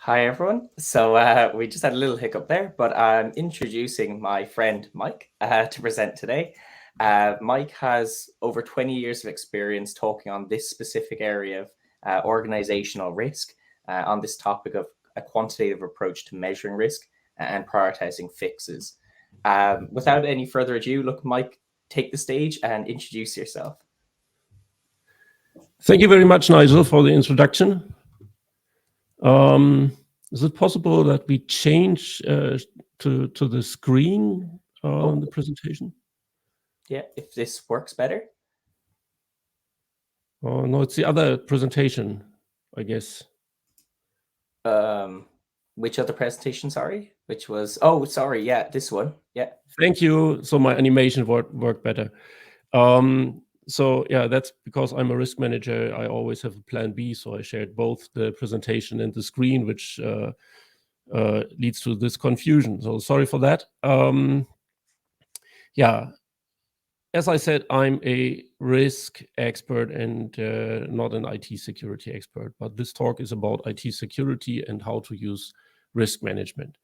Hi, everyone. So we just had a little hiccup there, but I'm introducing my friend Mike to present today. Mike has over 20 years of experience talking on this specific area of organizational risk on this topic of a quantitative approach to measuring risk and prioritizing fixes. Without any further ado, look, Mike, take the stage and introduce yourself. Thank you very much, Nigel, for the introduction. Is it possible that we change to the screen on the presentation? Yeah, if this works better. Oh, no, it's the other presentation, I guess. Which other presentation, sorry? Which was, oh, sorry, yeah, this one, yeah. Thank you. So my animation worked better. So yeah, that's because I'm a risk manager. I always have a plan B. So I shared both the presentation and the screen, which leads to this confusion. So sorry for that. Yeah, as I said, I'm a risk expert and not an IT security expert. But this talk is about IT security and how to use risk management.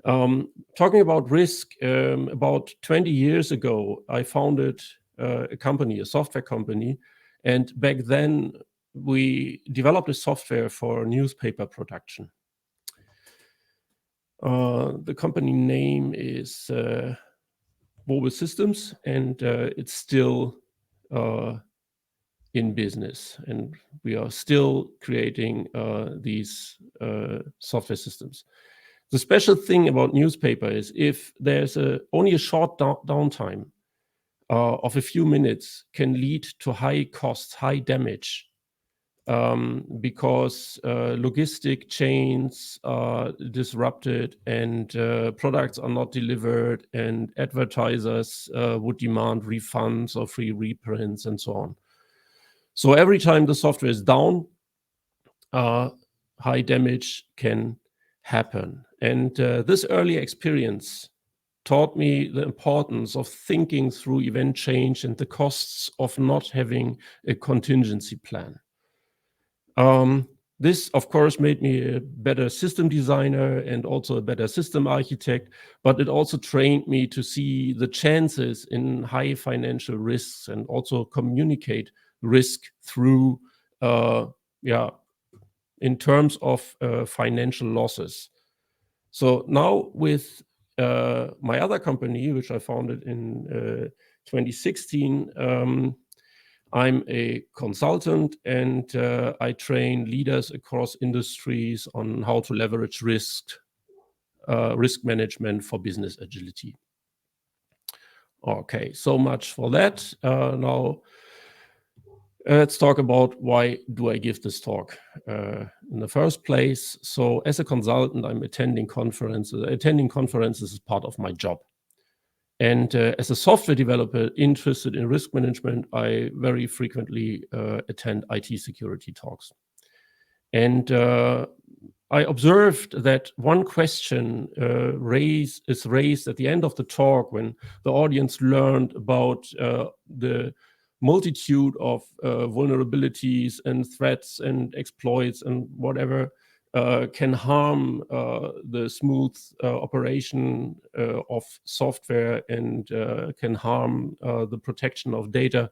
Talking about risk, about 20 years ago, I founded a company, a software company. And back then, we developed a software for newspaper production. The company name is Mobile Systems, and it's still in business. And we are still creating these software systems. The special thing about newspaper is if there's only a short downtime of a few minutes can lead to high costs, high damage, because logistic chains are disrupted and products are not delivered, and advertisers would demand refunds or free reprints and so on. So every time the software is down, high damage can happen. And this early experience taught me the importance of thinking through event change and the costs of not having a contingency plan. This, of course, made me a better system designer and also a better system architect, but it also trained me to see the chances in high financial risks and also communicate risk through, in terms of financial losses. So now with my other company, which I founded in 2016, I'm a consultant and I train leaders across industries on how to leverage risk management for business agility. Okay, so much for that. Now let's talk about why do I give this talk in the first place. So as a consultant, I'm attending conferences. Attending conferences is part of my job. And as a software developer interested in risk management, I very frequently attend IT security talks. And I observed that one question is raised at the end of the talk when the audience learned about the multitude of vulnerabilities and threats and exploits and whatever can harm the smooth operation of software and can harm the protection of data.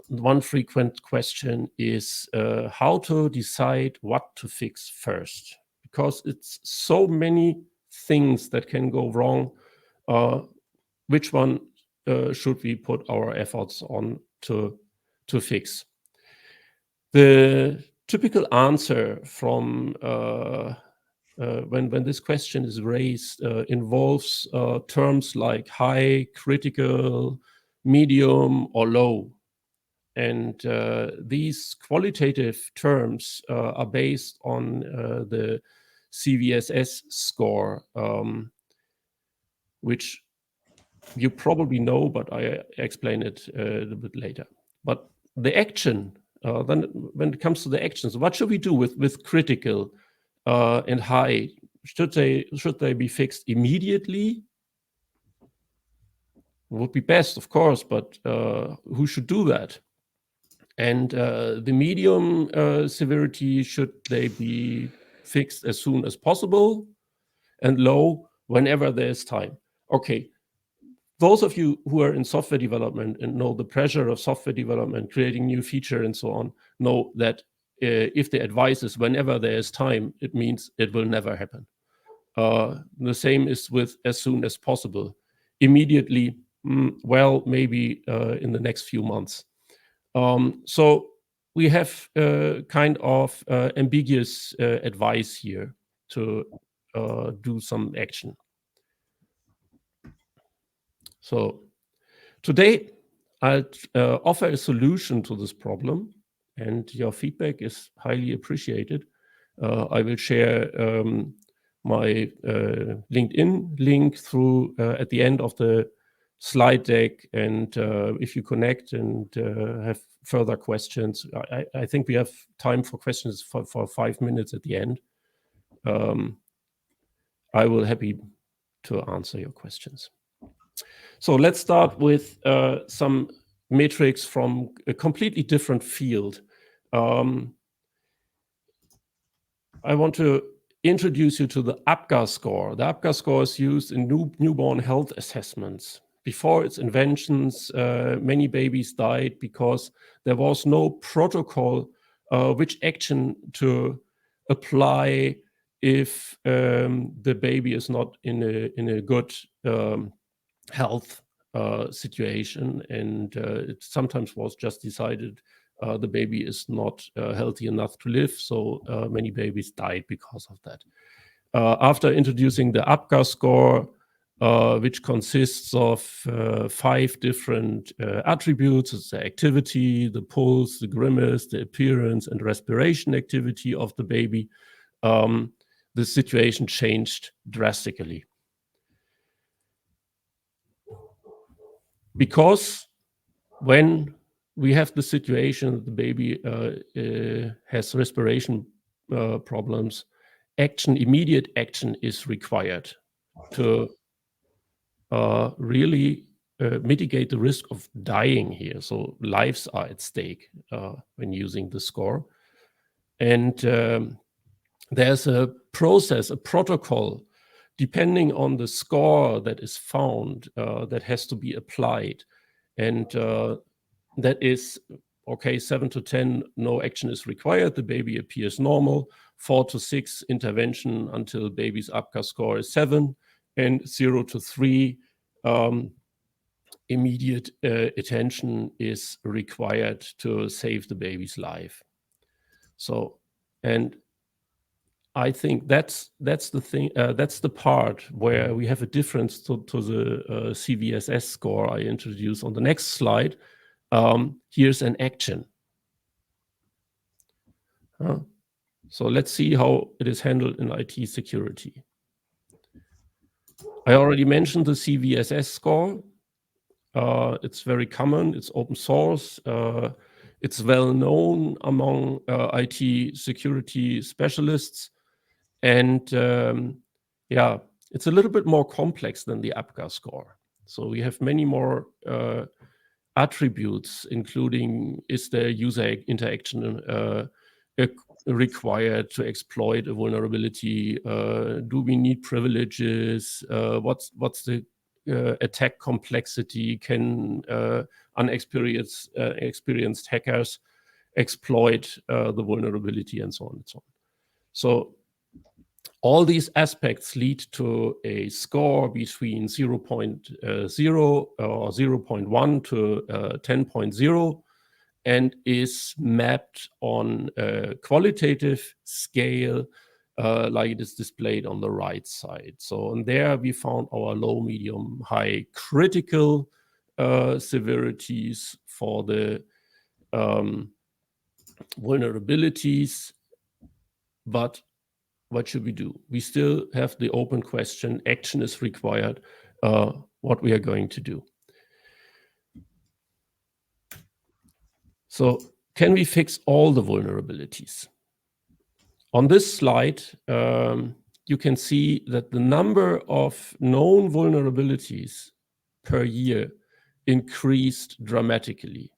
One frequent question is how to decide what to fix first, because it's so many things that can go wrong. Which one should we put our efforts on to fix? The typical answer from when this question is raised involves terms like high, critical, medium, or low. And these qualitative terms are based on the CVSS score, which you probably know, but I explain it a little bit later. But the action, then when it comes to the actions, what should we do with critical and high? Should they be fixed immediately? Would be best, of course, but who should do that? And the medium severity, should they be fixed as soon as possible, and low whenever there's time. Okay, those of you who are in software development and know the pressure of software development, creating new feature and so on, know that if the advice is whenever there is time, it means it will never happen. The same is with as soon as possible. Immediately, well, maybe in the next few months. So we have kind of ambiguous advice here to do some action. So today, I'll offer a solution to this problem, and your feedback is highly appreciated. I will share my LinkedIn link through at the end of the slide deck, and if you connect and have further questions, I think we have time for questions for 5 minutes at the end. I will happy to answer your questions. So let's start with some metrics from a completely different field. I want to introduce you to the APGAR score. The APGAR score is used in newborn health assessments. Before its inventions, many babies died because there was no protocol which action to apply if the baby is not in a good health situation, and it sometimes was just decided the baby is not healthy enough to live, so many babies died because of that. After introducing the APGAR score, which consists of 5 different attributes, it's the activity, the pulse, the grimace, the appearance, and respiration activity of the baby, the situation changed drastically. Because when we have the situation that the baby has respiration problems, immediate action is required to really mitigate the risk of dying here. So lives are at stake when using the score. And there's a process, a protocol, depending on the score that is found, that has to be applied. And that is, okay, 7 to 10, no action is required, the baby appears normal. 4 to 6, intervention until baby's APGAR score is 7, and 0 to 3, immediate attention is required to save the baby's life. So, and I think that's the thing. That's the part where we have a difference to the CVSS score I introduced on the next slide. Here's an action. So let's see how it is handled in IT security. I already mentioned the CVSS score. It's very common. It's open source. It's well known among IT security specialists. And yeah, it's a little bit more complex than the APGAR score. So we have many more attributes, including, is there user interaction required to exploit a vulnerability? Do we need privileges? What's the attack complexity? Can experienced hackers exploit the vulnerability, and so on and so on? So all these aspects lead to a score between 0.0 or 0.1 to 10.0, and is mapped on a qualitative scale like it is displayed on the right side. So and there we found our low, medium, high critical severities for the vulnerabilities. But what should we do? We still have the open question, action is required, what we are going to do. So can we fix all the vulnerabilities? On this slide, you can see that the number of known vulnerabilities per year increased dramatically.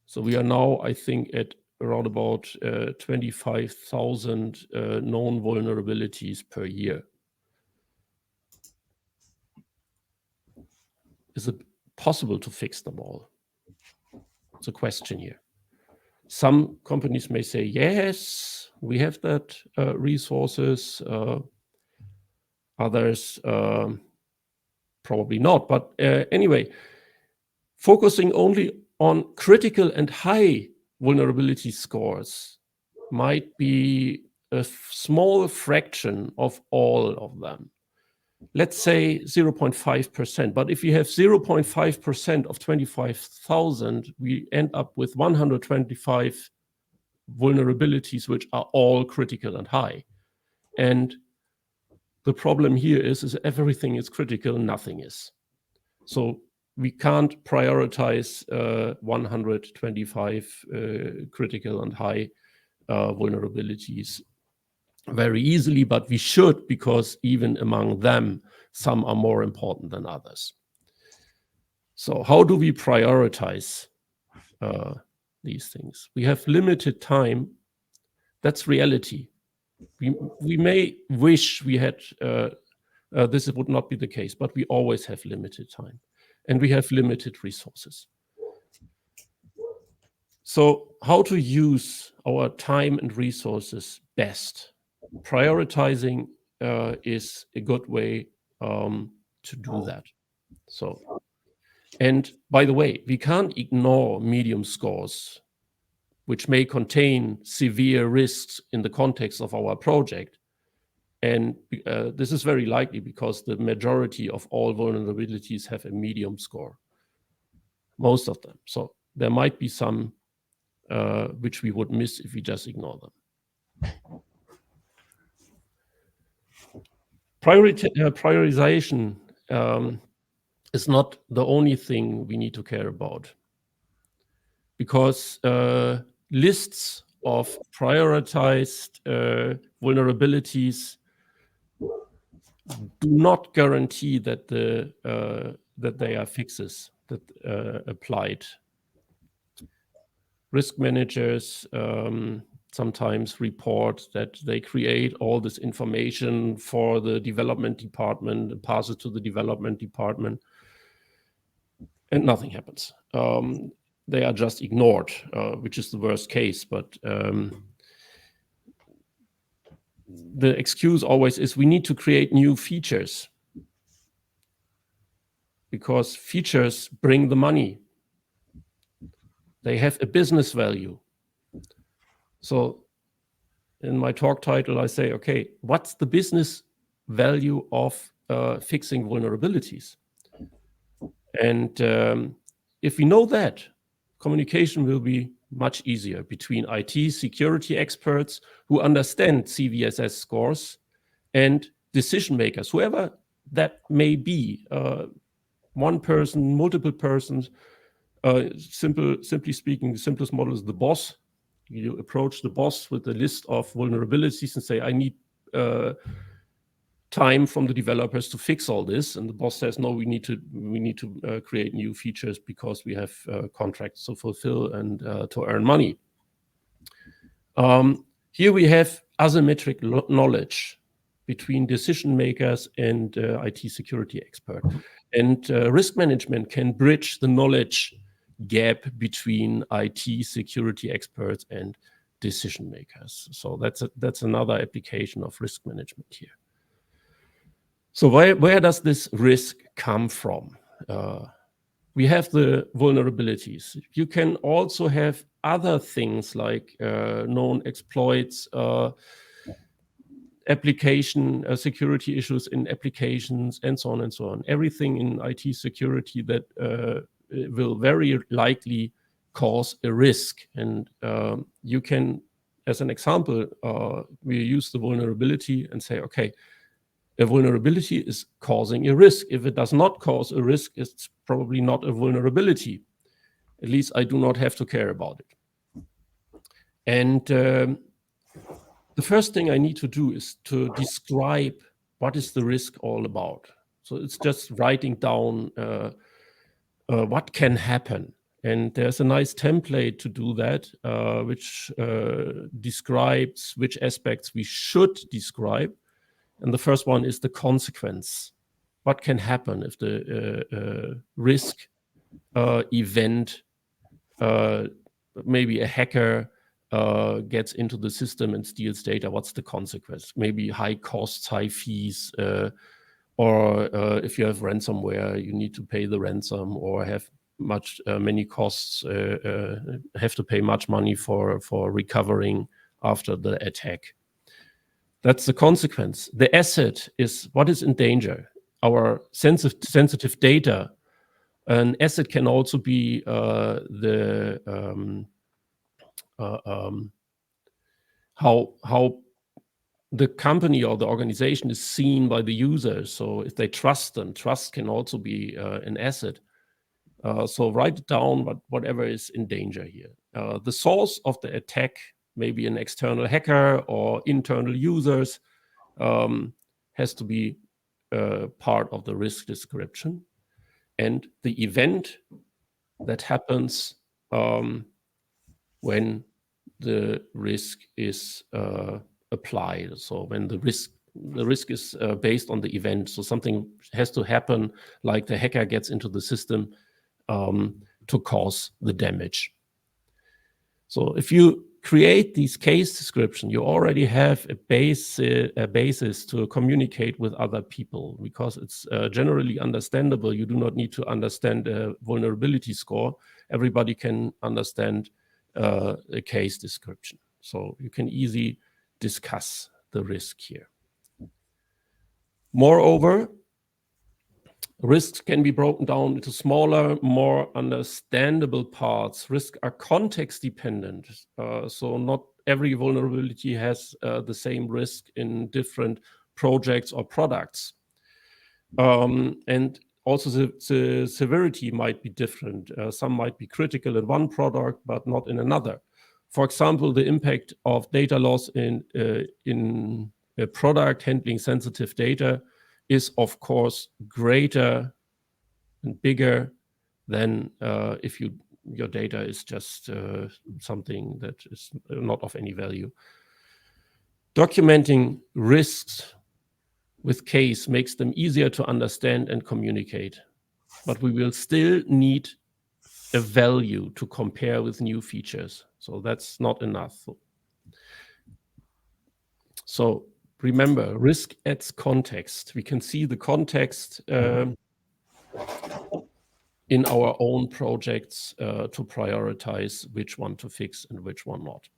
So we are now, I think, at around about 25,000 known vulnerabilities per year. Is it possible to fix them all? It's a question here. Some companies may say, yes, we have that resources. Others, probably not. But anyway, focusing only on critical and high vulnerability scores might be a small fraction of all of them. Let's say 0.5%. But if you have 0.5% of 25,000, we end up with 125 vulnerabilities, which are all critical and high. And the problem here is everything is critical, nothing is. So we can't prioritize 125 critical and high vulnerabilities very easily, but we should, because even among them, some are more important than others. So how do we prioritize these things? We have limited time. That's reality. We may wish we had this would not be the case, but we always have limited time and we have limited resources. So how to use our time and resources best? Prioritizing is a good way to do that. So, and by the way, we can't ignore medium scores, which may contain severe risks in the context of our project. And this is very likely because the majority of all vulnerabilities have a medium score, most of them. So there might be some which we would miss if we just ignore them. Prioritization is not the only thing we need to care about, because lists of prioritized vulnerabilities do not guarantee that that they are fixes that applied. Risk managers sometimes report that they create all this information for the development department and pass it to the development department, and nothing happens. They are just ignored, which is the worst case. But the excuse always is we need to create new features because features bring the money. They have a business value. So in my talk title, I say, okay, what's the business value of fixing vulnerabilities? And if we know that, communication will be much easier between IT security experts who understand CVSS scores and decision makers, whoever that may be, one person, multiple persons. Simply speaking, the simplest model is the boss. You approach the boss with a list of vulnerabilities and say, I need time from the developers to fix all this. And the boss says, no, we need to create new features because we have contracts to fulfill and to earn money. Here we have asymmetric knowledge between decision makers and IT security expert. And risk management can bridge the knowledge gap between IT security experts and decision makers. So that's another application of risk management here. So where does this risk come from? We have the vulnerabilities. You can also have other things like known exploits, application security issues in applications, and so on and so on. Everything in IT security that will very likely cause a risk. And you can, as an example, we use the vulnerability and say, okay, a vulnerability is causing a risk. If it does not cause a risk, it's probably not a vulnerability. At least I do not have to care about it. And the first thing I need to do is to describe what is the risk all about. So it's just writing down what can happen. And there's a nice template to do that, which describes which aspects we should describe. And the first one is the consequence. What can happen if the risk event, maybe a hacker gets into the system and steals data? What's the consequence? Maybe high costs, high fees, or if you have ransomware, you need to pay the ransom, or have many costs, have to pay much money for recovering after the attack. That's the consequence. The asset is what is in danger. Our sensitive data. An asset can also be how the company or the organization is seen by the users. So if they trust them, trust can also be an asset. So write it down, but whatever is in danger here. The source of the attack, maybe an external hacker or internal users, has to be part of the risk description. And the event that happens when the risk is applied. So when the risk is based on the event. So something has to happen, like the hacker gets into the system to cause the damage. So if you create these case descriptions, you already have a basis to communicate with other people, because it's generally understandable. You do not need to understand a vulnerability score. Everybody can understand a case description. So you can easily discuss the risk here. Moreover, risks can be broken down into smaller, more understandable parts. Risks are context dependent. So not every vulnerability has the same risk in different projects or products. And also the severity might be different. Some might be critical in one product, but not in another. For example, the impact of data loss in a product handling sensitive data is, of course, greater and bigger than if your data is just something that is not of any value. Documenting risks with case makes them easier to understand and communicate, but we will still need a value to compare with new features. So that's not enough. So remember, risk adds context. We can see the context in our own projects to prioritize which one to fix and which one not.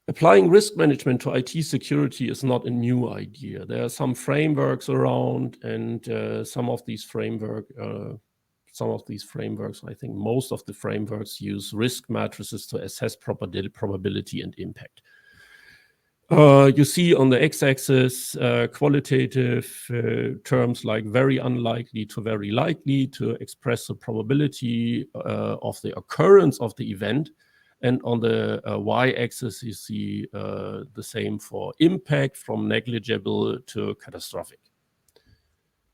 Applying risk management to IT security is not a new idea. There are some frameworks around, and some of these frameworks, I think most of the frameworks use risk matrices to assess probability and impact. You see on the x-axis qualitative terms like very unlikely to very likely to express the probability of the occurrence of the event. And on the y-axis, you see the same for impact, from negligible to catastrophic.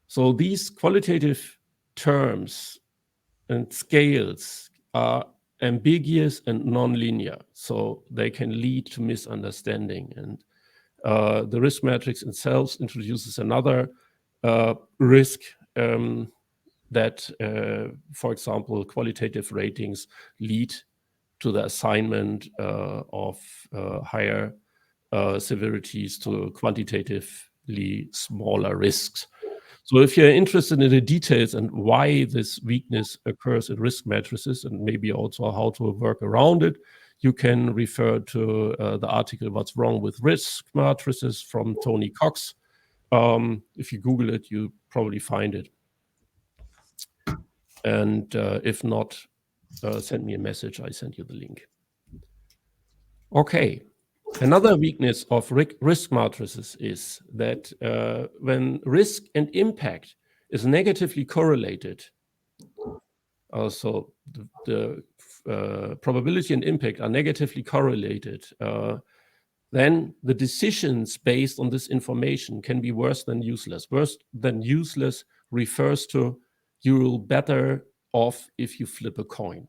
So these qualitative terms and scales are ambiguous and non-linear, so they can lead to misunderstanding. And the risk matrix itself introduces another risk that, for example, qualitative ratings lead to the assignment of higher severities to quantitatively smaller risks. So if you're interested in the details and why this weakness occurs in risk matrices, and maybe also how to work around it, you can refer to the article "What's Wrong with Risk Matrices" from Tony Cox. If you Google it, you probably find it. And if not, send me a message. I send you the link. Okay. Another weakness of risk matrices is that when risk and impact is negatively correlated, so the probability and impact are negatively correlated, then the decisions based on this information can be worse than useless. Worse than useless refers to you will better of if you flip a coin.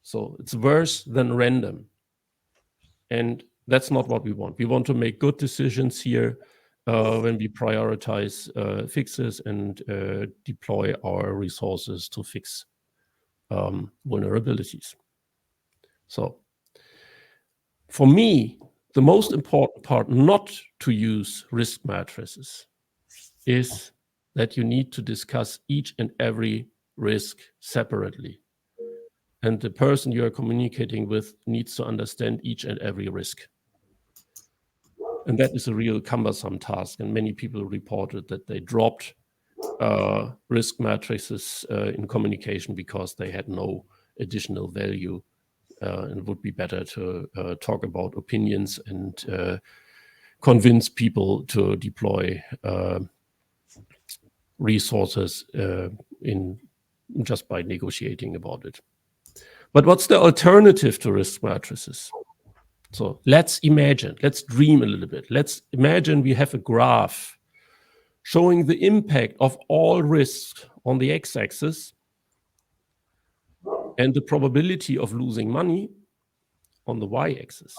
So it's worse than random. And that's not what we want. We want to make good decisions here when we prioritize fixes and deploy our resources to fix vulnerabilities. So for me, the most important part not to use risk matrices is that you need to discuss each and every risk separately. And the person you are communicating with needs to understand each and every risk. And that is a real cumbersome task. And many people reported that they dropped risk matrices in communication because they had no additional value. And it would be better to talk about opinions and convince people to deploy resources just by negotiating about it. But what's the alternative to risk matrices? So let's dream a little bit. Let's imagine we have a graph showing the impact of all risks on the x-axis and the probability of losing money on the y-axis.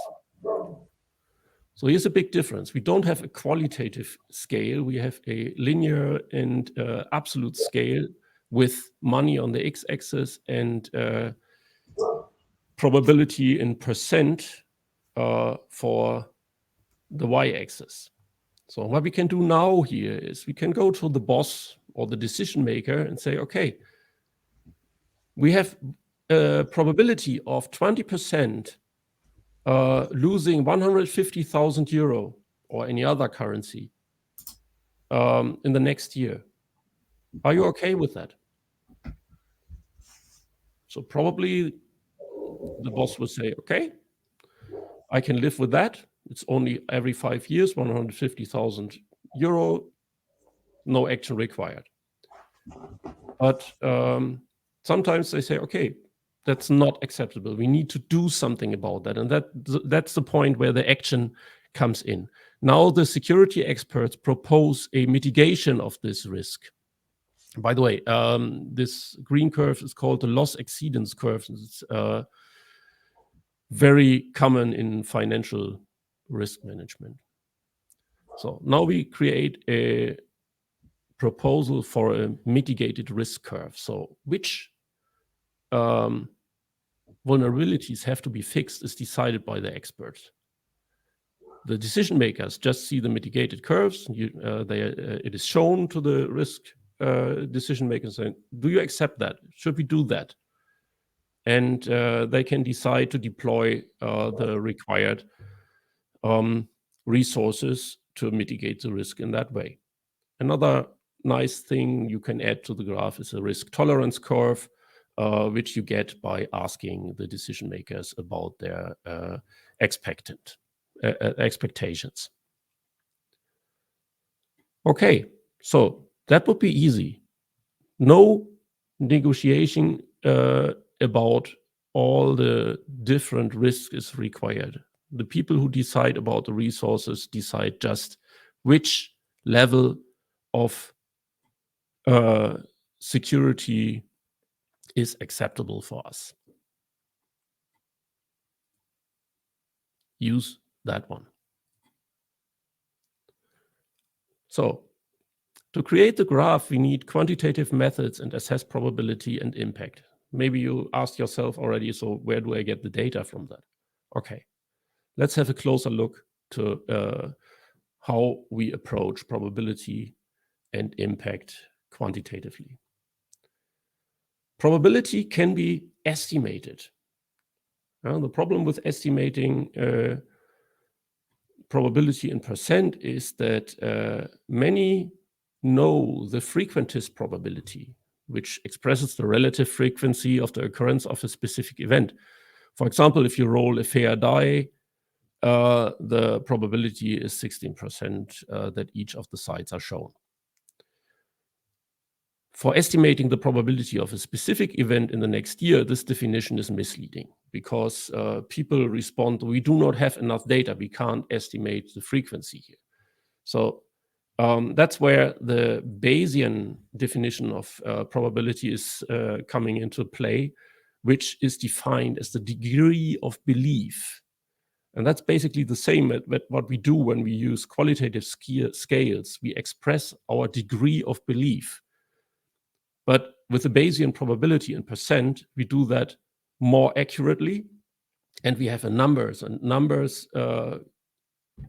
So here's a big difference. We don't have a qualitative scale. We have a linear and absolute scale with money on the x-axis and probability in percent for the y-axis. So what we can do now here is we can go to the boss or the decision maker and say, okay, we have a probability of 20% losing 150,000 euro or any other currency in the next year. Are you okay with that? So probably the boss will say, okay, I can live with that. It's only every 5 years, 150,000 euro, no action required. But sometimes they say, okay, that's not acceptable. We need to do something about that. And that's the point where the action comes in. Now the security experts propose a mitigation of this risk. By the way, this green curve is called the loss exceedance curve. It's very common in financial risk management. So now we create a proposal for a mitigated risk curve. So which vulnerabilities have to be fixed is decided by the experts. The decision makers just see the mitigated curves. It is shown to the risk decision makers saying, do you accept that? Should we do that? And they can decide to deploy the required resources to mitigate the risk in that way. Another nice thing you can add to the graph is a risk tolerance curve, which you get by asking the decision makers about their expectations. Okay, so that would be easy. No negotiation about all the different risks is required. The people who decide about the resources decide just which level of security is acceptable for us. Use that one. So to create the graph, we need quantitative methods and assess probability and impact. Maybe you asked yourself already, so where do I get the data from that? Okay, let's have a closer look to how we approach probability and impact quantitatively. Probability can be estimated. The problem with estimating probability in percent is that many know the frequentist probability, which expresses the relative frequency of the occurrence of a specific event. For example, if you roll a fair die, the probability is 16% that each of the sides are shown. For estimating the probability of a specific event in the next year, this definition is misleading because people respond, we do not have enough data, we can't estimate the frequency here. So That's where the Bayesian definition of probability is coming into play, which is defined as the degree of belief. And that's basically the same as what we do when we use qualitative scales. We express our degree of belief. But with the Bayesian probability in percent, we do that more accurately. And we have numbers, and numbers are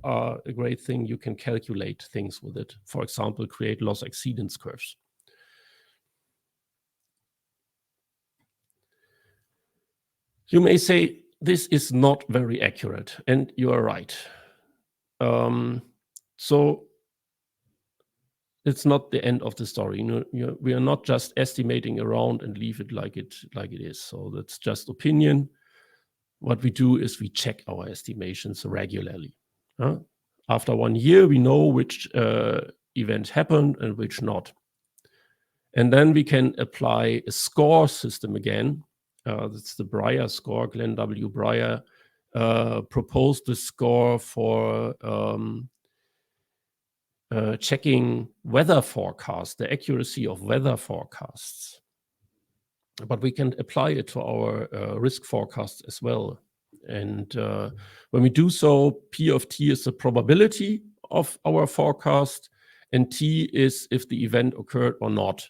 a great thing. You can calculate things with it. For example, create loss exceedance curves. You may say, this is not very accurate, and you are right. So it's not the end of the story. We are not just estimating around and leave it like it is. So that's just opinion. What we do is we check our estimations regularly. After 1 year, we know which events happened and which not. And then we can apply a score system again. That's the Breyer score. Glenn W. Breyer proposed the score for checking weather forecasts, the accuracy of weather forecasts. But we can apply it to our risk forecasts as well. And when we do so, P of t is the probability of our forecast, and t is if the event occurred or not.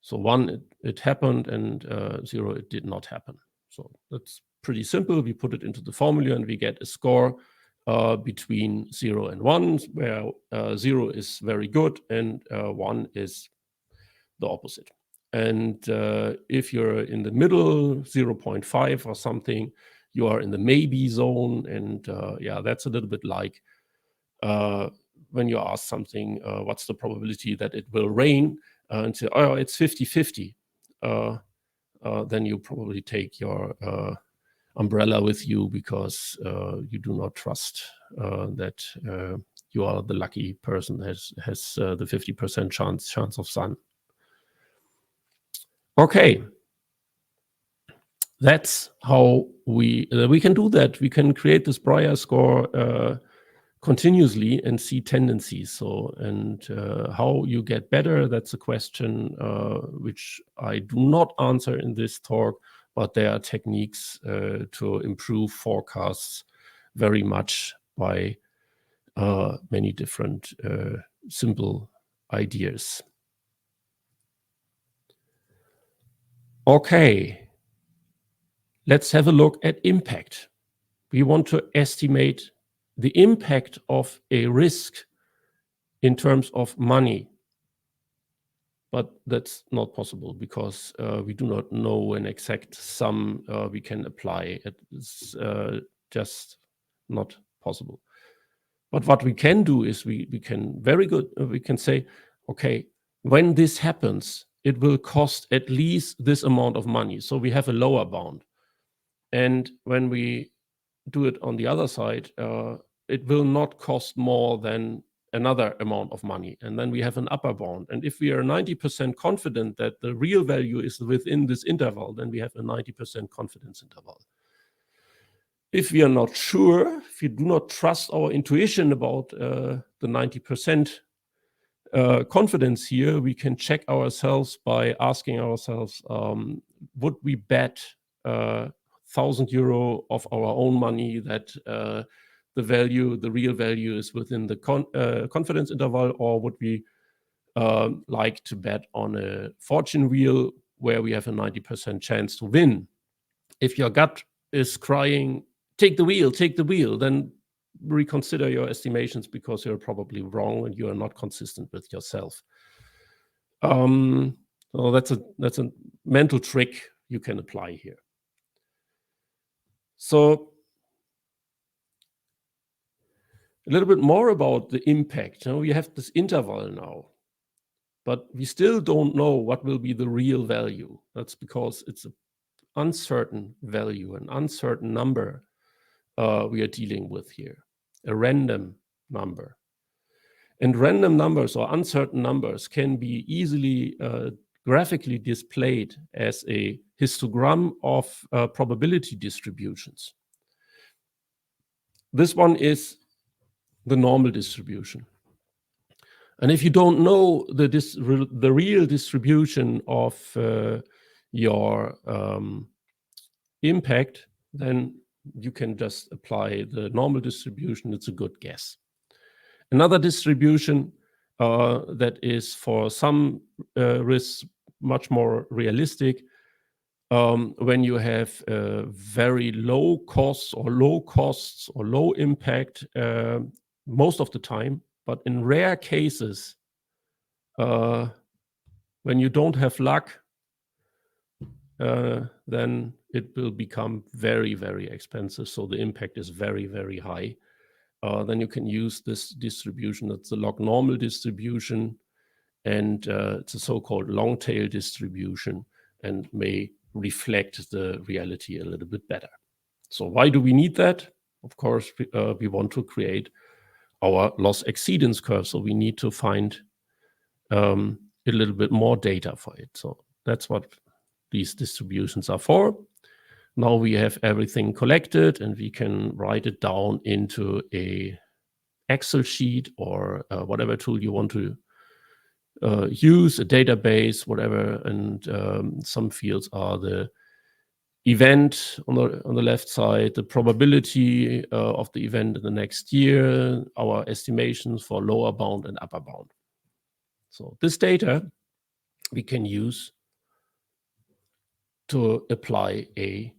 So 1, it happened, and 0, it did not happen. So that's pretty simple. We put it into the formula, and we get a score between 0 and 1, where 0 is very good, and 1 is the opposite. And if you're in the middle, 0.5 or something, you are in the maybe zone. And yeah, that's a little bit like when you ask something, what's the probability that it will rain? And say, oh, it's 50-50. Then you probably take your umbrella with you because you do not trust that you are the lucky person that has the 50% chance of sun. Okay, that's how we can do that. We can create this Breyer score continuously and see tendencies. So, and how you get better, that's a question which I do not answer in this talk, but there are techniques to improve forecasts very much by many different simple ideas. Okay, let's have a look at impact. We want to estimate the impact of a risk in terms of money. But that's not possible because we do not know an exact sum we can apply. It's just not possible. But what we can do is we can say, okay, when this happens, it will cost at least this amount of money. So we have a lower bound. And when we do it on the other side, it will not cost more than another amount of money. And then we have an upper bound. And if we are 90% confident that the real value is within this interval, then we have a 90% confidence interval. If we are not sure, if we do not trust our intuition about the 90% confidence here, we can check ourselves by asking ourselves, would we bet 1,000 euro of our own money that the real value is within the confidence interval, or would we like to bet on a fortune wheel where we have a 90% chance to win? If your gut is crying, take the wheel, then reconsider your estimations because you're probably wrong and you are not consistent with yourself. So that's a mental trick you can apply here. So a little bit more about the impact. We have this interval now, but we still don't know what will be the real value. That's because it's an uncertain value, an uncertain number we are dealing with here, a random number. And random numbers or uncertain numbers can be easily graphically displayed as a histogram of probability distributions. This one is the normal distribution. And if you don't know the real distribution of your impact, then you can just apply the normal distribution. It's a good guess. Another distribution that is for some risks much more realistic, when you have very low costs or low impact most of the time, but in rare cases, when you don't have luck, then it will become very, very expensive. So the impact is very, very high. Then you can use this distribution. That's the log normal distribution, and it's a so-called long tail distribution and may reflect the reality a little bit better. So why do we need that? Of course, we want to create our loss exceedance curve. So we need to find a little bit more data for it. So that's what these distributions are for. Now we have everything collected and we can write it down into a Excel sheet or whatever tool you want to use, a database, whatever. And some fields are the event on the left side, the probability of the event in the next year, our estimations for lower bound and upper bound. So this data we can use to apply a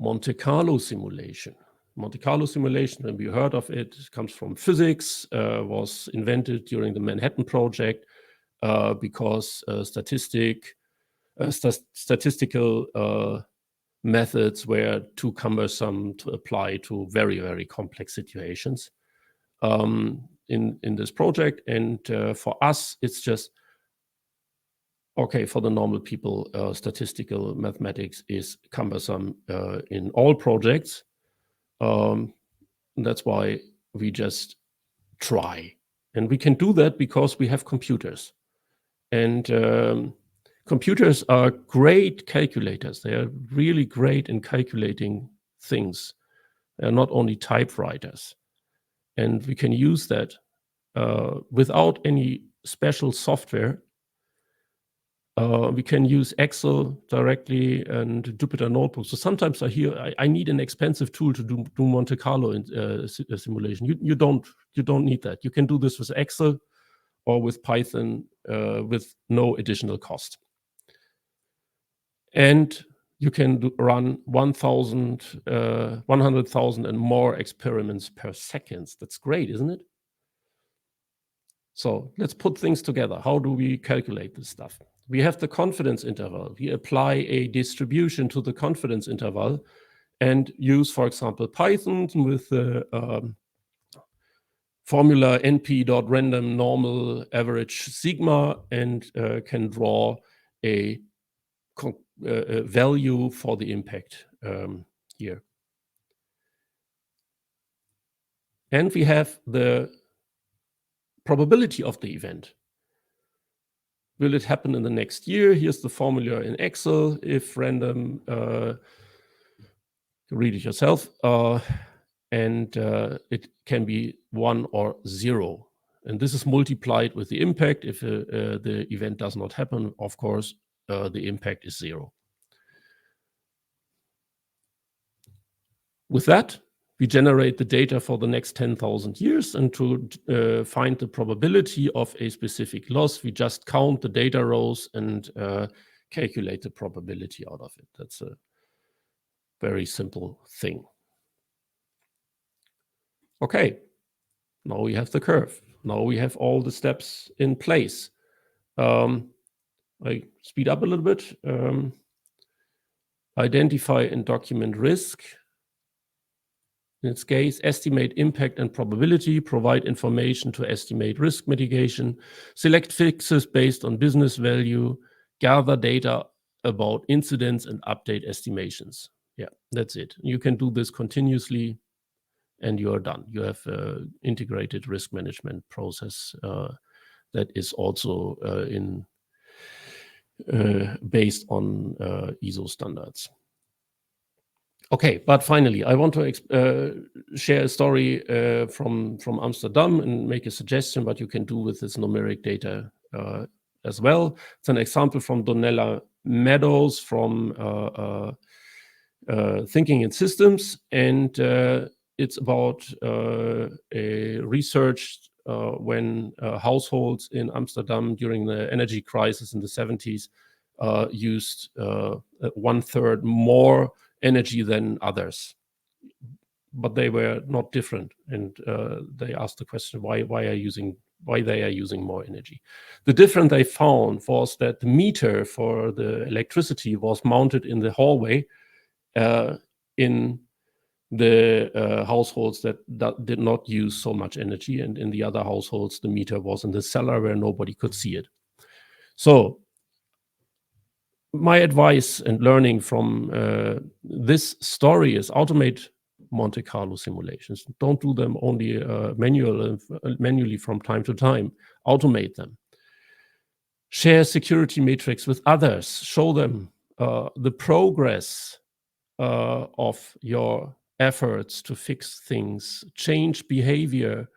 Monte Carlo simulation. Monte Carlo simulation, when we heard of it, comes from physics, was invented during the Manhattan Project because statistical methods were too cumbersome to apply to very, very complex situations in this project. And for us, it's just, okay, for the normal people, statistical mathematics is cumbersome in all projects. That's why we just try. And we can do that because we have computers. And computers are great calculators. They are really great in calculating things. They're not only typewriters. And we can use that without any special software. We can use Excel directly and Jupyter Notebook. So sometimes I need an expensive tool to do Monte Carlo simulation. You don't need that. You can do this with Excel or with Python with no additional cost. And you can run 100,000 and more experiments per second. That's great, isn't it? So let's put things together. How do we calculate this stuff? We have the confidence interval. We apply a distribution to the confidence interval and use, for example, Python with the formula np.random normal average sigma, and can draw a value for the impact here. And we have the probability of the event. Will it happen in the next year? Here's the formula in Excel. If random, read it yourself. And it can be 1 or 0. And this is multiplied with the impact. If the event does not happen, of course, the impact is 0. With that, we generate the data for the next 10,000 years, and to find the probability of a specific loss, we just count the data rows and calculate the probability out of it. That's a very simple thing. Okay, now we have the curve. Now we have all the steps in place. I speed up a little bit. Identify and document risk. In its case, estimate impact and probability, provide information to estimate risk mitigation, select fixes based on business value, gather data about incidents, and update estimations. Yeah, that's it. You can do this continuously and you are done. You have an integrated risk management process that is also based on ISO standards. Okay, but finally, I want to share a story from Amsterdam and make a suggestion what you can do with this numeric data as well. It's an example from Donella Meadows from Thinking in Systems, and it's about a research when households in Amsterdam during the energy crisis in the 70s used 1/3 more energy than others, but they were not different. And they asked the question why they are using more energy. The difference they found was that the meter for the electricity was mounted in the hallway in the households that did not use so much energy, and in the other households the meter was in the cellar where nobody could see it. So my advice and learning from this story is automate Monte Carlo simulations. Don't do them only manually from time to time. Automate them. Share security metrics with others. Show them the progress of your efforts to fix things. Change behavior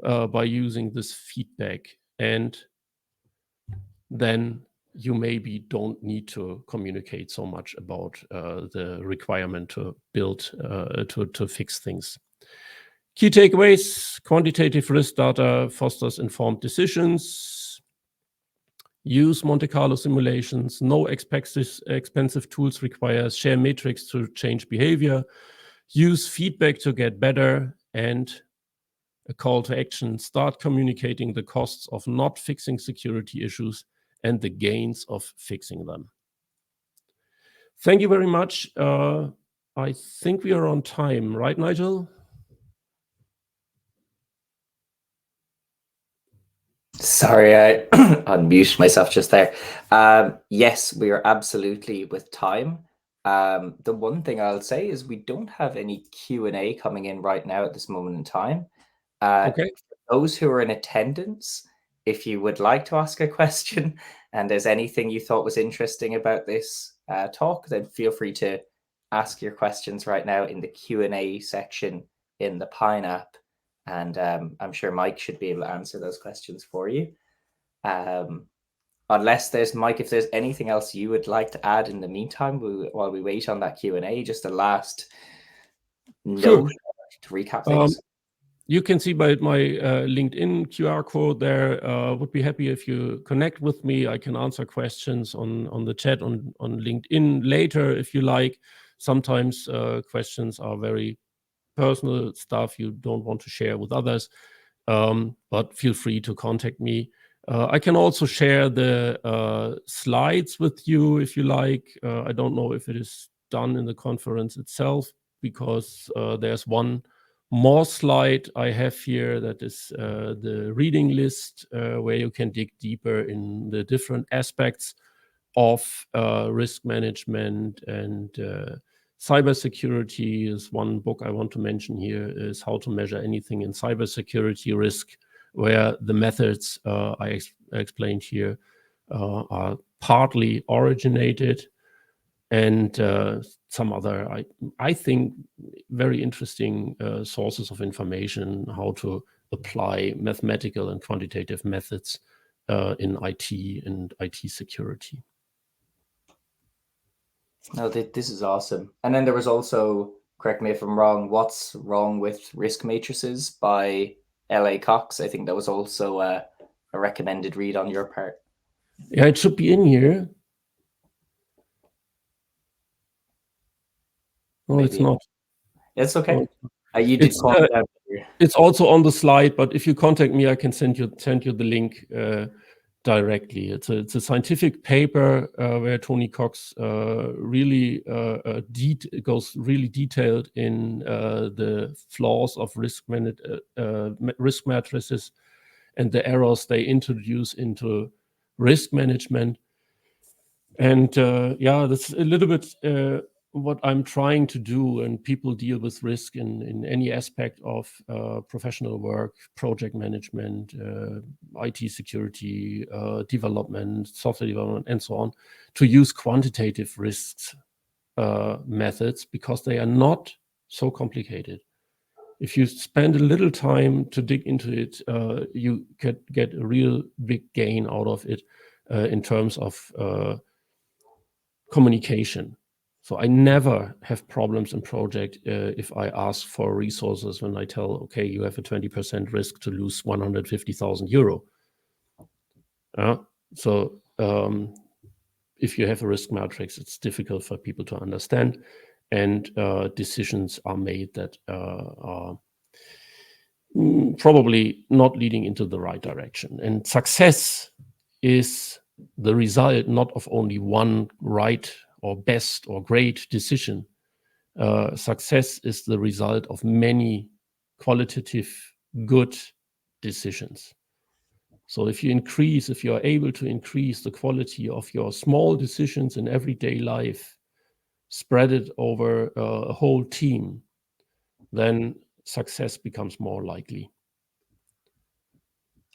by using this feedback, and then you maybe don't need to communicate so much about the requirement to build, to fix things. Key takeaways: quantitative risk data fosters informed decisions. Use Monte Carlo simulations. No expensive tools required. Share metrics to change behavior. Use feedback to get better. And a call to action: start communicating the costs of not fixing security issues and the gains of fixing them. Thank you very much. I think we are on time, right, Nigel? Sorry, I unmuted myself just there. Yes, we are absolutely with time. The one thing I'll say is we don't have any Q&A coming in right now at this moment in time. Okay. For those who are in attendance, if you would like to ask a question and there's anything you thought was interesting about this talk, then feel free to ask your questions right now in the Q&A section in the Pine app. And I'm sure Mike should be able to answer those questions for you. Unless there's, Mike, if there's anything else you would like to add in the meantime, while we wait on that Q&A, just a last note to recap things. You can see by my LinkedIn QR code there. Would be happy if you connect with me. I can answer questions on the chat on LinkedIn later if you like. Sometimes questions are very personal stuff you don't want to share with others, but feel free to contact me. I can also share the slides with you if you like. I don't know if it is done in the conference itself, because there's one more slide I have here that is the reading list, where you can dig deeper in the different aspects of risk management. And cybersecurity is one book I want to mention here, is How to Measure Anything in Cybersecurity Risk, where the methods I explained here are partly originated, and some other, I think, very interesting sources of information, how to apply mathematical and quantitative methods in IT and IT security. No, this is awesome. And then there was also, correct me if I'm wrong, What's Wrong with Risk Matrices by L.A. Cox. I think that was also a recommended read on your part. Yeah, it should be in here. No, maybe it's not. It's okay. You did point it out here. It's also on the slide, but if you contact me, I can send you the link directly. It's a scientific paper where Tony Cox really goes really detailed in the flaws of risk matrices and the errors they introduce into risk management. And yeah, that's a little bit what I'm trying to do. And people deal with risk in any aspect of professional work, project management, IT security, development, software development, and so on, to use quantitative risks methods because they are not so complicated. If you spend a little time to dig into it, you could get a real big gain out of it in terms of communication. So I never have problems in project if I ask for resources when I tell, okay, you have a 20% risk to lose 150,000 euro. So if you have a risk matrix, it's difficult for people to understand, and decisions are made that are probably not leading into the right direction. And success is the result not of only one right or best or great decision. Success is the result of many qualitative good decisions. So if you are able to increase the quality of your small decisions in everyday life, spread it over a whole team, then success becomes more likely.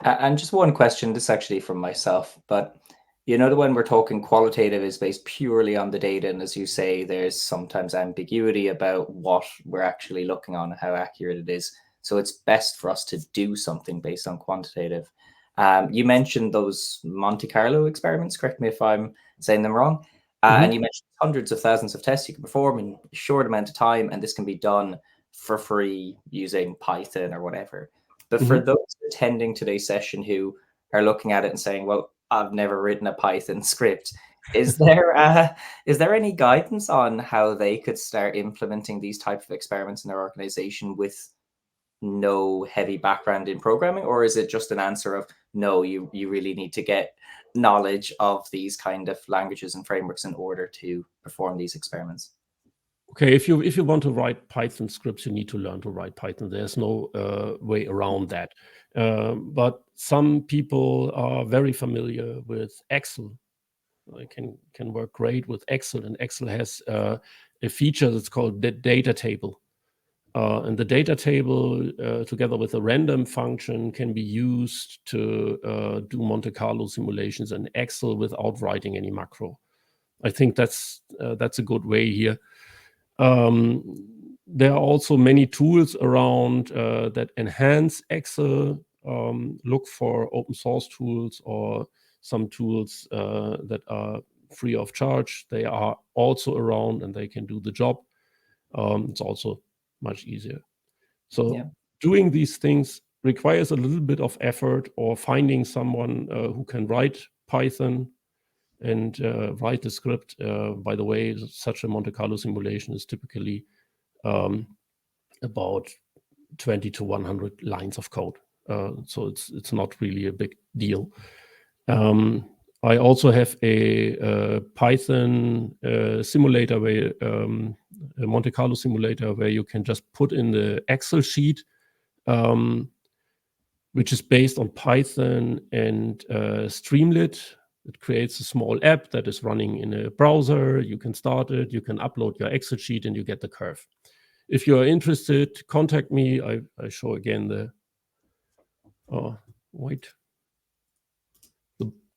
And just one question, this is actually from myself, but when we're talking qualitative is based purely on the data, and as you say, there's sometimes ambiguity about what we're actually looking on, how accurate it is. So it's best for us to do something based on quantitative. You mentioned those Monte Carlo experiments, correct me if I'm saying them wrong. And you mentioned hundreds of thousands of tests you can perform in a short amount of time, and this can be done for free using Python or whatever. But for those attending today's session who are looking at it and saying, well, I've never written a Python script, is there any guidance on how they could start implementing these types of experiments in their organization with no heavy background in programming? Or is it just an answer of, no, you really need to get knowledge of these kind of languages and frameworks in order to perform these experiments? Okay, if you want to write Python scripts, you need to learn to write Python. There's no way around that. But some people are very familiar with Excel. They can work great with Excel, and Excel has a feature that's called the data table. And the data table, together with a random function, can be used to do Monte Carlo simulations in Excel without writing any macro. I think that's a good way here. There are also many tools around that enhance Excel. Look for open source tools or some tools that are free of charge. They are also around and they can do the job. It's also much easier. So doing these things requires a little bit of effort, or finding someone who can write Python and write the script. By the way, such a Monte Carlo simulation is typically about 20 to 100 lines of code. So it's not really a big deal. I also have a Python simulator, where a Monte Carlo simulator, where you can just put in the Excel sheet, which is based on Python and Streamlit. It creates a small app that is running in a browser. You can start it, you can upload your Excel sheet, and you get the curve. If you are interested, contact me. I show again the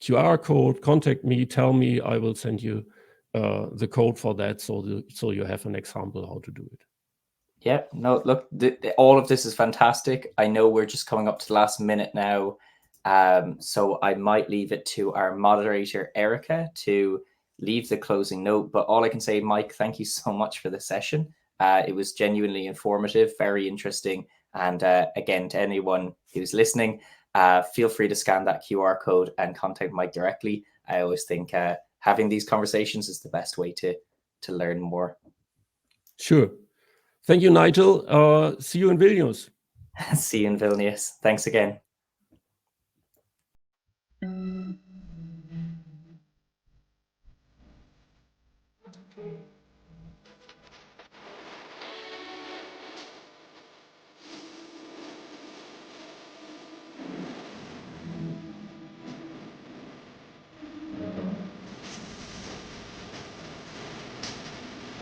QR code. Contact me, tell me, I will send you the code for that, so you have an example how to do it. Yeah, no, look, all of this is fantastic. I know we're just coming up to the last minute now. So I might leave it to our moderator, Erica, to leave the closing note. But all I can say, Mike, thank you so much for the session. It was genuinely informative, very interesting. And again, to anyone who's listening, feel free to scan that QR code and contact Mike directly. I always think having these conversations is the best way to learn more. Sure. Thank you, Nigel. See you in Vilnius. See you in Vilnius. Thanks again.